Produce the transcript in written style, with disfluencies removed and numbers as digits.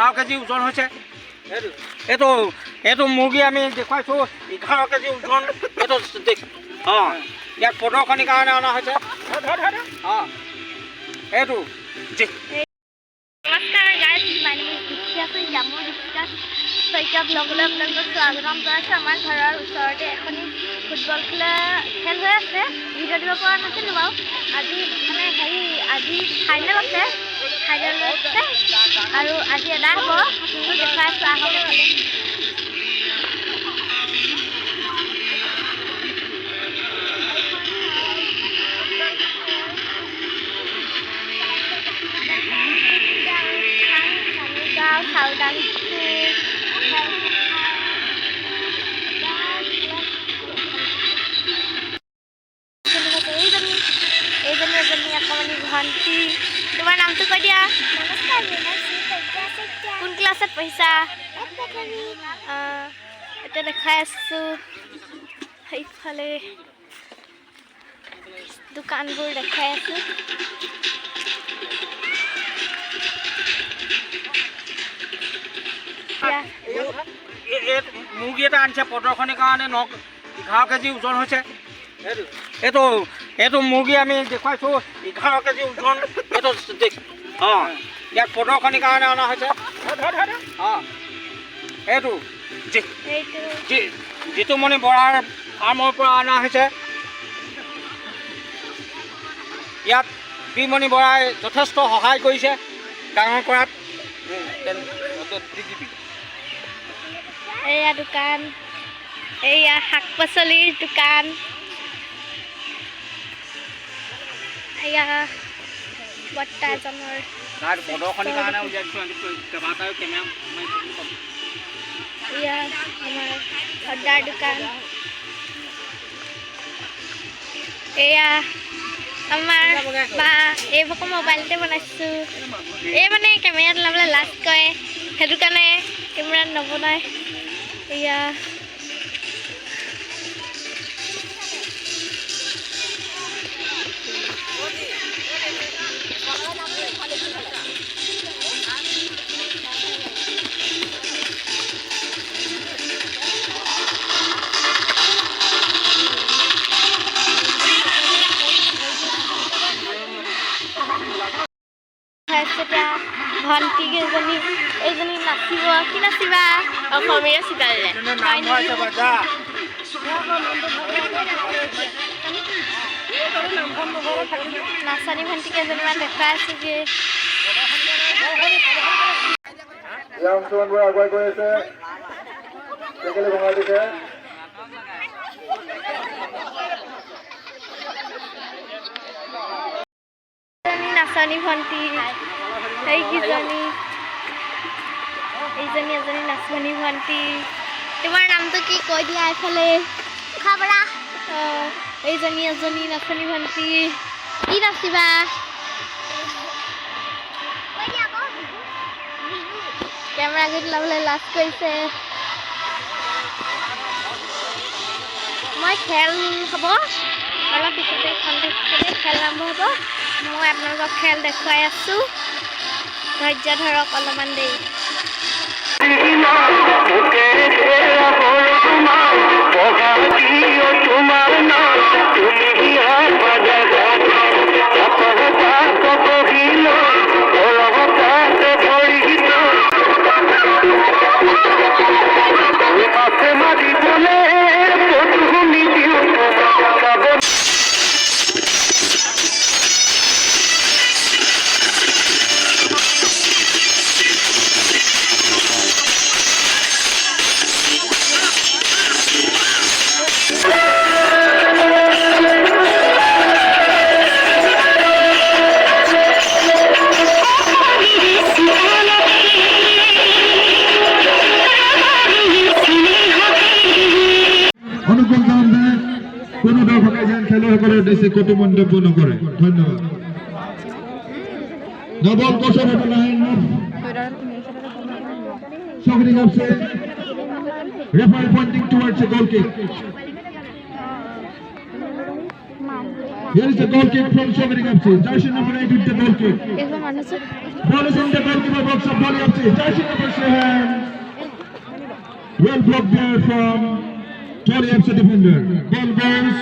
11 KG ওজন হৈছে এইটো এইটো মুৰ্গী আমি দেখুৱাইছোঁ 11 কেজি ওজন এইটো অঁ ইয়াত প্ৰদৰ্শনীৰ কাৰণে অনা হৈছে অঁ এইটো নমস্কাৰ গাইজ মাই নেম ইজ দীক্ষা শইকীয়া মোৰ দীক্ষা শইকীয়া ব্লগলৈ আপোনালোকক স্বাগতম জনাইছোঁ আমাৰ ঘৰৰ ওচৰতে এখনি ফুটবল খেল হৈ আছে ভিডিঅ' দিব পৰা নাছিলোঁ বাৰু আজি মানে আজি ফাইনেল আছে আৰু আজি এদায় হ'ব আপোনালোকক দেখুৱাই আছোঁ আহক এফালে সাউদান এইজনী অকণমানি ভণ্টি তোমাৰ নামটো কৈ দিয়া কোন ক্লাছত পঢ়িছা এতিয়া দেখাই আছোঁ সেইফালে দোকানবোৰ দেখাই আছোঁ মুৰ্গী এটা আনিছে প্ৰদৰ্শনীৰ কাৰণে 11 কেজি ওজন হৈছে এইটো এইটো মুৰ্গী আমি দেখুৱাইছোঁ 11 কেজি ওজন এইটো অঁ ইয়াত প্ৰদৰ্শনীৰ কাৰণে অনা হৈছে অঁ এইটো জিতুমণি বৰাৰ ফাৰ্মৰ পৰা অনা হৈছে ইয়াত বিমণি বৰাই যথেষ্ট সহায় কৰিছে ডাঙৰ কৰাত এয়া দোকান এয়া শাক পাচলিৰ দোকান এয়া বৰ্তা এজনৰ প্ৰদৰ্শনীৰ কাৰণে কেইবাটাও কেমেৰা এয়া আমাৰ ভৰ্তাৰ দোকান এয়া আমাৰ বা এইবোৰকো মোবাইলতে বনাইছোঁ এই মানে কেমেৰাত ল'বলৈ লাজ কৰে সেইটো কাৰণে কেমেৰাত নবনায় এয়া ভণ্টি কেইজনী এইজনী নাচিব কি নাচিবা অসমীয়া চিতাৰে নাচনী ভণ্টি কেইজনীমান দেখুৱাই আছোঁগৈ আগুৱাই গৈ আছে নাচনী ভণ্টি এইকেইজনী এইজনী এজনী নাচনী ভণ্টি তোমাৰ নামটো কি কৈ দিয়া এইফালে খাবৰা এইজনী এজনী নাচনী ভণ্টি কি নাচিবা কেমেৰা গীত ল'বলৈ লাজ কৰিছে মই খেল হ'ব অলপ পিছতে খেল আৰম্ভ হ'ব মই আপোনালোকক খেল দেখুৱাই আছোঁ ধৈৰ্য ধৰক অলপমান দেৰি কোনো দৰ্শকে যেন খেলুৱৈসকলৰ উদ্দেশ্যে কটু মন্তব্য নকৰে ধন্যবাদ নবল কৌশল line Shooting up say referee pointing towards the goal kick Here is the goal kick from Shogari FC. Jersey number 8 with the goal kick. এইবোৰ মানুহ আছে Ball is in the goalkeeper box of Bali FC. Jersey number 7. Well blocked there from Tolly FC defender. Ball goes.